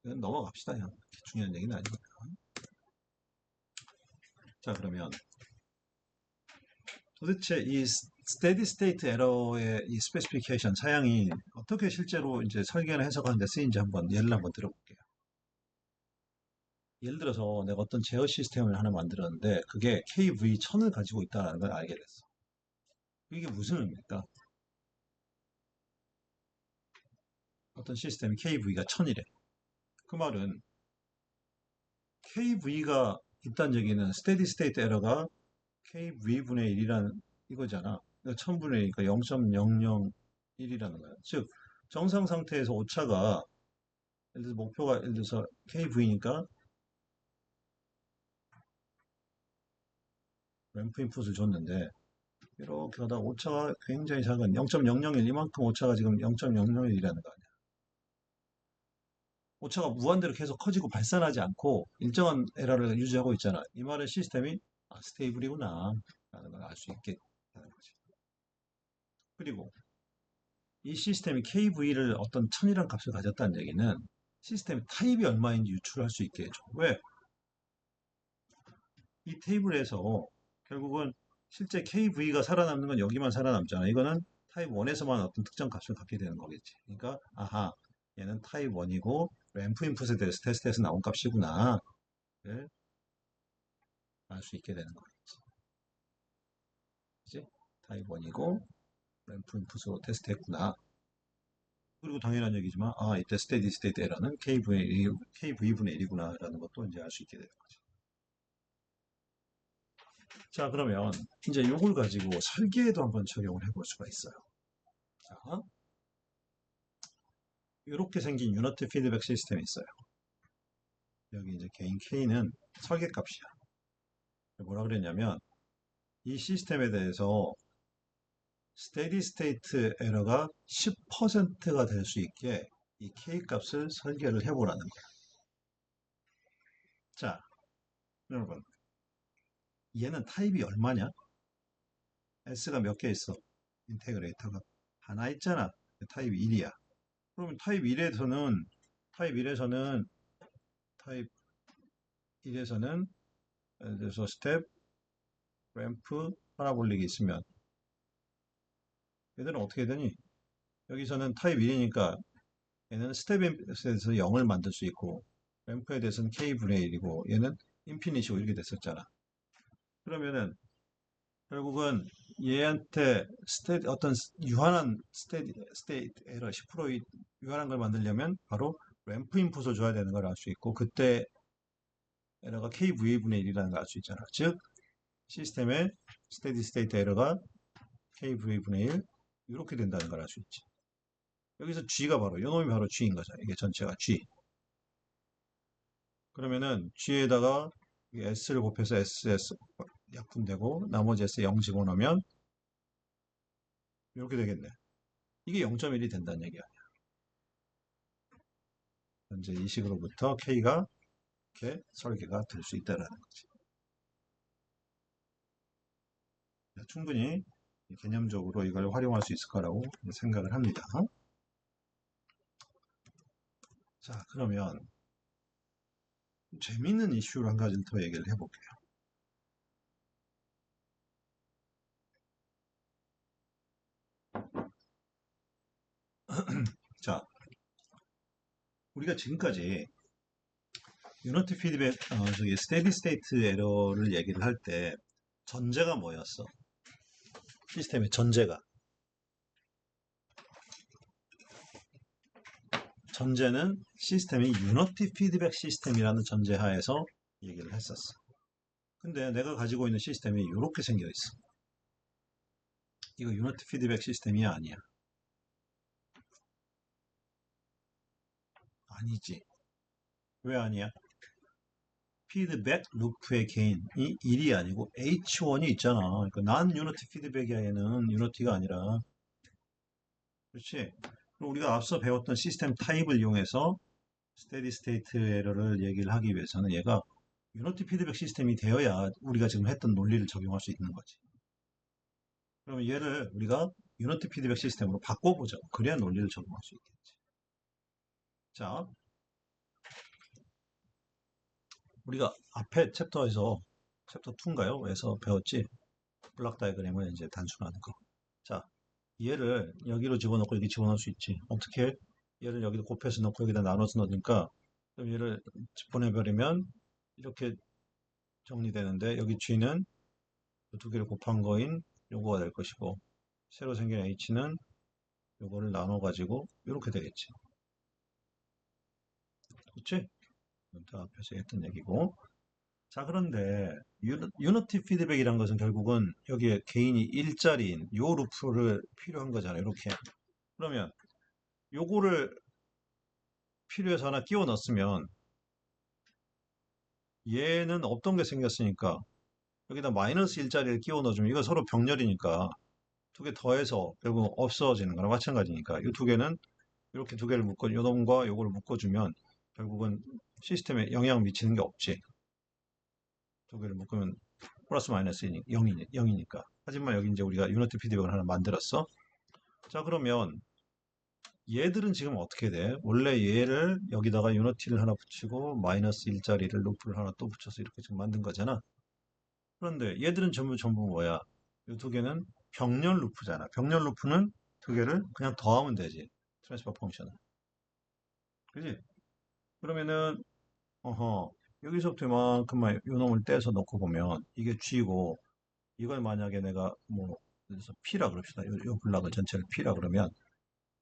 이건 넘어갑시다. 그냥 중요한 얘기는 아니니까. 자, 그러면 도대체 이 스테디 스테이트 에러의 이 스페시피케이션 사양이 어떻게 실제로 이제 설계나 해석하는 데 쓰인지 한번 예를 한번 들어볼게요. 예를 들어서 내가 어떤 제어 시스템을 하나 만들었는데 그게 KV1000을 가지고 있다는 걸 알게 됐어. 이게 무슨 의미입니까? 어떤 시스템이 KV가 1000이래. 그 말은 KV가 있다는 얘기는 스테디 스테이트 에러가 KV분의 1이라는 이거잖아. 그러니까 1000분의 1이니까 0.001이라는 거야. 즉 정상 상태에서 오차가 예를 들어서 목표가 예를 들어서 KV니까 램프 인풋을 줬는데 이렇게 하다 오차가 굉장히 작은 0.001 이만큼 오차가 지금 0.001이라는 거 아니야. 오차가 무한대로 계속 커지고 발산하지 않고 일정한 에러를 유지하고 있잖아. 이 말은 시스템이 스테이블이구나 라는 걸 알 수 있게 되는 거지. 그리고 이 시스템이 KV를 어떤 천이란 값을 가졌다는 얘기는 시스템의 타입이 얼마인지 유출할 수 있게 해줘. 왜? 이 테이블에서 결국은 실제 KV가 살아남는 건 여기만 살아남잖아. 이거는 타입 1에서만 어떤 특정 값을 갖게 되는 거겠지. 그러니까 아하 얘는 타입 1이고 램프 인풋에 대해서 테스트해서 나온 값이구나. 를 알 수 있게 되는 거겠지. 그치? 타입 1이고 램프 인풋으로 테스트했구나. 그리고 당연한 얘기지만 이때 스테디 스테이트 에러는 KV분의 1이구나 라는 것도 이제 알 수 있게 되는 거지. 자, 그러면 이제 이걸 가지고 설계에도 한번 적용을 해볼 수가 있어요. 자, 이렇게 생긴 유니트 피드백 시스템이 있어요. 여기 이제 개인 K는 설계값이야. 뭐라 그랬냐면 이 시스템에 대해서 스테디 스테이트 에러가 10%가 될 수 있게 이 K 값을 설계를 해보라는 거야. 자, 여러분 얘는 타입이 얼마냐? S가 몇 개 있어? 인테그레이터가 하나 있잖아. 타입 1이야. 그러면 타입 1에서는 예를 들어서 스텝, 램프, 파라볼릭이 있으면 얘들은 어떻게 되니? 여기서는 타입 1이니까 얘는 스텝에 대해서 0을 만들 수 있고 램프에 대해서는 K분의 1이고 얘는 인피니시고 이렇게 됐었잖아. 그러면은 결국은 얘한테 어떤 유한한 스테이트 에러 10% 유한한 걸 만들려면 바로 램프 인풋을 줘야 되는 걸 알 수 있고 그때 에러가 KV분의 1이라는 걸 알 수 있잖아. 즉 시스템의 스테디 스테이트 에러가 KV분의 1 이렇게 된다는 걸 알 수 있지. 여기서 G가 바로 요놈이 바로 G인 거죠. 이게 전체가 G. 그러면은 G에다가 S를 곱해서 SS 약분되고 나머지 S 0 집어넣으면 이렇게 되겠네. 이게 0.1이 된다는 얘기야. 현재 이 식으로부터 K가 이렇게 설계가 될 수 있다는 거지. 충분히 개념적으로 이걸 활용할 수 있을 거라고 생각을 합니다. 자, 그러면 재밌는 이슈를 한 가지를 더 얘기를 해볼게요. 자, 우리가 지금까지 유니티 피드백, 스테디 스테이트 에러를 얘기를 할 때 전제가 뭐였어? 시스템의 전제는 시스템이 유니티 피드백 시스템이라는 전제하에서 얘기를 했었어. 근데 내가 가지고 있는 시스템이 이렇게 생겨 있어. 이거 유니티 피드백 시스템이 아니야. 아니지. 왜 아니야? 피드백 루프의 개인이 1이 아니고 H1이 있잖아. 그러니까 난 유니티 피드백이야 얘는 유니티가 아니라. 그렇지? 그리고 우리가 앞서 배웠던 시스템 타입을 이용해서 스테디 스테이트 에러를 얘기를 하기 위해서는 얘가 유니티 피드백 시스템이 되어야 우리가 지금 했던 논리를 적용할 수 있는 거지. 그러면 얘를 우리가 유니티 피드백 시스템으로 바꿔보자. 그래야 논리를 적용할 수 있겠지. 자, 우리가 앞에 챕터에서 챕터 2인가요? 에서 배웠지? 블락 다이그램을 이제 단순화하는 거. 자, 얘를 여기로 집어넣고 여기 집어넣을 수 있지. 어떻게? 얘를 여기다 곱해서 넣고 여기다 나눠서 넣으니까 그럼 얘를 보내버리면 이렇게 정리되는데 여기 G는 두 개를 곱한 거인 요거가 될 것이고 새로 생긴 H는 요거를 나눠가지고 이렇게 되겠지. 그렇지? 다 앞에서 했던 얘기고. 자, 그런데 유니티 피드백이란 것은 결국은 여기에 개인이 일자리인 요 루프를 필요한 거잖아요. 이렇게. 그러면 요거를 필요해서 하나 끼워 넣었으면 얘는 없던 게 생겼으니까 여기다 마이너스 일자리를 끼워 넣어주면 이거 서로 병렬이니까 두 개 더해서 결국 없어지는 거랑 마찬가지니까 이 두 개는 이렇게 두 개를 묶어 요놈과 요거를 묶어주면 결국은 시스템에 영향 미치는 게 없지. 두 개를 묶으면 플러스 마이너스 0이니까. 하지만 여기 이제 우리가 유니티 피드백을 하나 만들었어. 자, 그러면 얘들은 지금 어떻게 돼? 원래 얘를 여기다가 유니티를 하나 붙이고 마이너스 일자리를 루프를 하나 또 붙여서 이렇게 지금 만든 거잖아. 그런데 얘들은 전부 뭐야? 이 두 개는 병렬 루프잖아. 병렬 루프는 두 개를 그냥 더하면 되지. 트랜스퍼 펑션을. 그지? 그러면은 어허 여기서부터 이만큼만 요 놈을 떼서 넣고 보면 이게 G고 이걸 만약에 내가 뭐 그래서 P라 그럽시다. 요 블락을 전체를 P라 그러면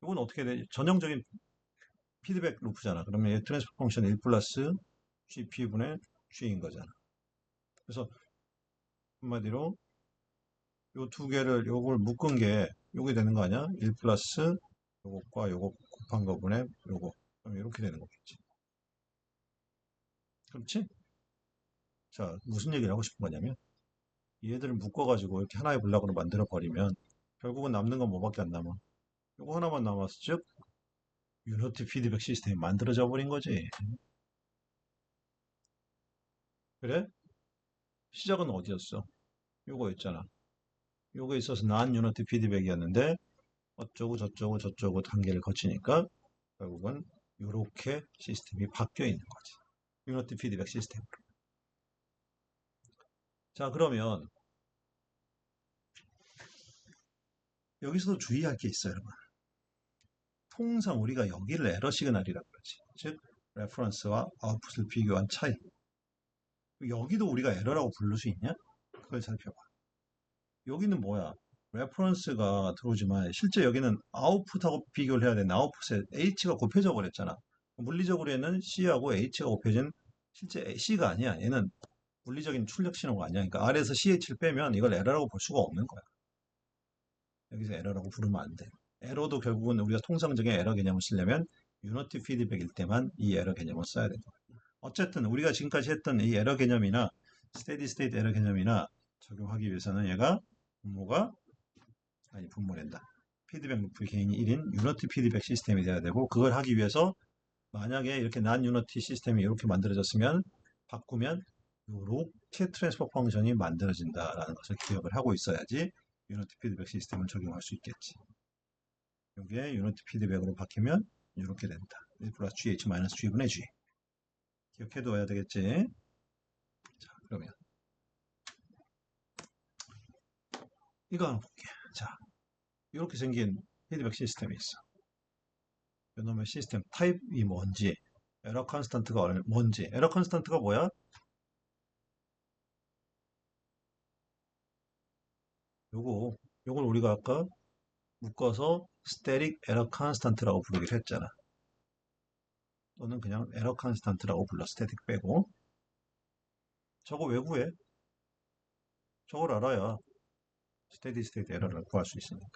이건 어떻게 돼? 전형적인 피드백 루프잖아. 그러면 얘 트랜스퍼 펑션 1 플러스 GP분의 G인 거잖아. 그래서 한마디로 요 두 개를 요걸 묶은 게 요게 되는 거 아니야? 1 플러스 요것과 요거 곱한 거분의 요거. 그럼 이렇게 되는 거겠지. 그렇지? 자, 무슨 얘기를 하고 싶은 거냐면 얘들을 묶어가지고 이렇게 하나의 블락으로 만들어 버리면 결국은 남는 건 뭐밖에 안 남아. 요거 하나만 남았어. 즉 유니티 피드백 시스템이 만들어져 버린 거지. 그래? 시작은 어디였어? 요거였잖아. 요거 있어서 난 유니티 피드백이었는데 어쩌고 저쩌고 저쩌고 단계를 거치니까 결국은 이렇게 시스템이 바뀌어 있는 거지. 유니티 피드백 시스템. 자, 그러면 여기서도 주의할 게 있어요, 여러분. 통상 우리가 여기를 에러 시그널이라고 그러지. 즉, 레퍼런스와 아웃풋을 비교한 차이. 여기도 우리가 에러라고 부를 수 있냐? 그걸 살펴봐. 여기는 뭐야? 레퍼런스가 들어오지만 실제 여기는 아웃풋하고 비교를 해야 되는데 아웃풋에 H가 곱해져 버렸잖아. 물리적으로 얘는 C하고 H가 곱해진 실제 C가 아니야. 얘는 물리적인 출력 신호가 아니야. 그러니까 R에서 CH를 빼면 이걸 에러라고 볼 수가 없는 거야. 여기서 에러라고 부르면 안 돼. 에러도 결국은 우리가 통상적인 에러 개념을 쓰려면 유니티 피드백일 때만 이 에러 개념을 써야 된다. 어쨌든 우리가 지금까지 했던 이 에러 개념이나 스테디 스테이트 에러 개념이나 적용하기 위해서는 얘가 분모가 아니 분모된다. 피드백 루프 개인이 1인 유니티 피드백 시스템이 돼야 되고 그걸 하기 위해서 만약에 이렇게 난 유니티 시스템이 이렇게 만들어졌으면 바꾸면 이렇게 트랜스퍼 펑션이 만들어진다라는 것을 기억을 하고 있어야지 유니티 피드백 시스템을 적용할 수 있겠지. 이게 유니티 피드백으로 바뀌면 이렇게 된다. 1 플러스 GH 마이너스 G분의 G. 기억해둬야 되겠지. 자, 그러면 이거 한번 볼게. 자, 이렇게 생긴 피드백 시스템이 있어. 이놈의 시스템 타입이 뭔지, 에러 컨스턴트가 뭔지. 에러 컨스턴트가 뭐야? 요거, 요걸 우리가 아까 묶어서 스테릭 에러 컨스턴트라고 부르기로 했잖아. 또는 그냥 에러 컨스턴트라고 불러. 스태틱 빼고. 저거 왜 구해? 저걸 알아야 스테디 스테이트 에러를 구할 수 있으니까.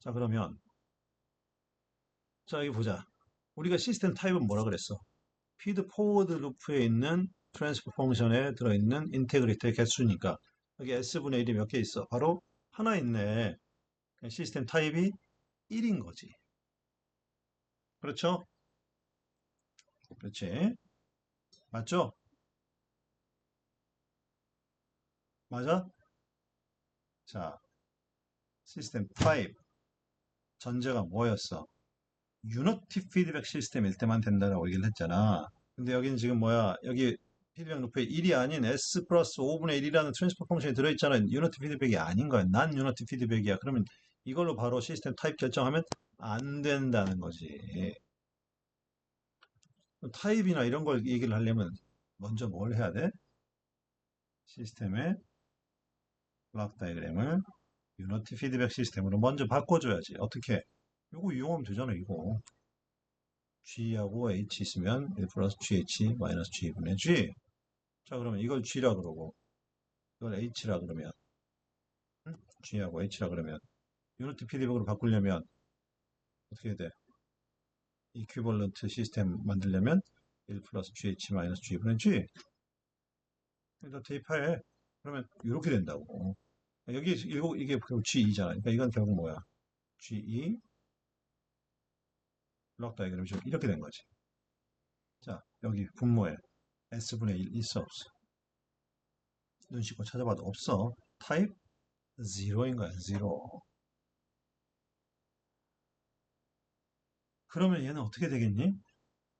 자, 그러면 자, 여기 보자. 우리가 시스템 타입은 뭐라 그랬어? 피드 포워드 루프에 있는 트랜스퍼 펑션에 들어있는 인테그리티의 개수니까 여기 S분의 1이 몇 개 있어? 바로 하나 있네. 시스템 타입이 1인 거지. 그렇죠? 그렇지. 맞죠? 맞아? 자, 시스템 타입 전제가 뭐였어? 유니티 피드백 시스템일 때만 된다라고 얘기를 했잖아. 근데 여기는 지금 뭐야? 여기 피드백 루프에 1이 아닌 S 플러스 5분의 1이라는 트랜스퍼 펑션이 들어있잖아. 유니티 피드백이 아닌 거야. 난 유니티 피드백이야. 그러면 이걸로 바로 시스템 타입 결정하면 안 된다는 거지. 타입이나 이런 걸 얘기를 하려면 먼저 뭘 해야 돼? 시스템의 블록 다이그램을 유니티 피드백 시스템으로 먼저 바꿔줘야지. 어떻게? 이거 이용하면 되잖아, 이거. G하고 H 있으면 1 플러스 GH 마이너스 G분의 G. 자, 그러면 이걸 G라 그러고, 이걸 H라 그러면, 응? G하고 H라 그러면, 유니티 피드백으로 바꾸려면 어떻게 해야 돼? 이퀴벌런트 시스템 만들려면 1 플러스 GH 마이너스 G분의 G. 일단 대입해. 그러면 이렇게 된다고. 여기 이게 결국 G2잖아. 그러니까 이건 결국 뭐야? G2 블록 다이그램이 이렇게 된 거지. 자, 여기 분모에 S분의 1 있어 없어? 눈 씻고 찾아봐도 없어. 타입 0인 거야. 0. 그러면 얘는 어떻게 되겠니?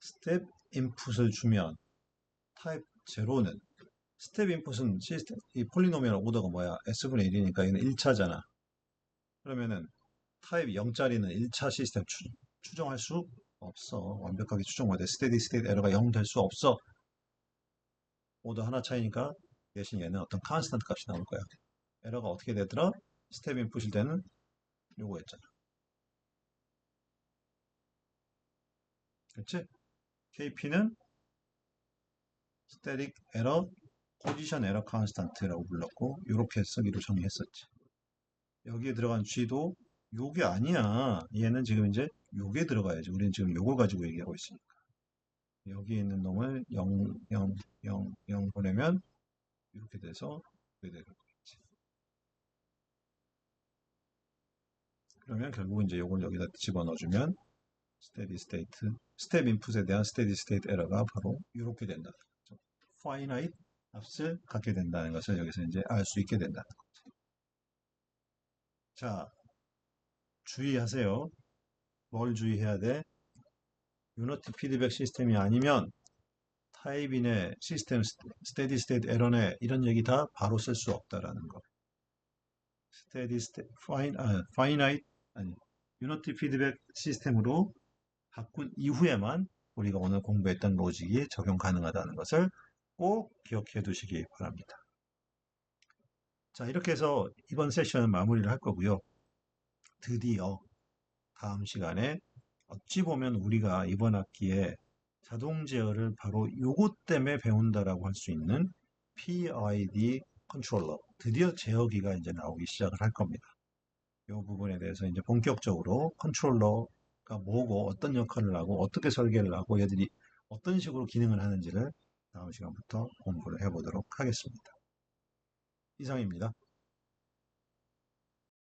스텝 인풋을 주면 타입 0는 스텝 인풋은 시스템 이 폴리노미얼 오더가 뭐야? S분의 1이니까 얘는 1차잖아. 그러면은 타입 0짜리는 1차 시스템 추정할 수 없어. 완벽하게 추정 못해. 스테디 스테이트 에러가 0 될 수 없어. 오더 하나 차이니까 대신 얘는 어떤 컨스턴트 값이 나올 거야. 에러가 어떻게 되더라? 스텝 인풋일 때는 요거였잖아. 그렇지? KP는 스테릭 에러, 포지션 에러 컨스턴트라고 불렀고 이렇게 쓰기로 정의했었지. 여기에 들어간 G도 요게 아니야. 얘는 지금 이제 요게 들어가야지. 우리는 지금 요걸 가지고 얘기하고 있으니까. 여기 있는 놈을 0, 0, 0, 0 보내면 이렇게 돼서 이렇게 되는 거겠지. 그러면 결국 이제 요걸 여기다 집어넣어주면 스테디 스테이트, 스텝 인풋에 대한 스테디 스테이트 에러가 바로 이렇게 된다. 파이나이트 값을 갖게 된다는 것을 여기서 이제 알 수 있게 된다. 자, 주의하세요. 뭘 주의해야 돼? 유니티 피드백 시스템이 아니면 타입인의 시스템 스테디 스테이트 에러네 이런 얘기 다 바로 쓸 수 없다라는 거. 스테디 스테이트 파이나이트 아니 유니티 피드백 시스템으로 바꾼 이후에만 우리가 오늘 공부했던 로직이 적용 가능하다는 것을 꼭 기억해 두시기 바랍니다. 자, 이렇게 해서 이번 세션은 마무리를 할 거고요. 드디어 다음 시간에 어찌 보면 우리가 이번 학기에 자동 제어를 바로 요것 때문에 배운다라고 할 수 있는 PID 컨트롤러 드디어 제어기가 이제 나오기 시작을 할 겁니다. 이 부분에 대해서 이제 본격적으로 컨트롤러가 뭐고 어떤 역할을 하고 어떻게 설계를 하고 얘들이 어떤 식으로 기능을 하는지를 다음 시간부터 공부를 해보도록 하겠습니다. 이상입니다.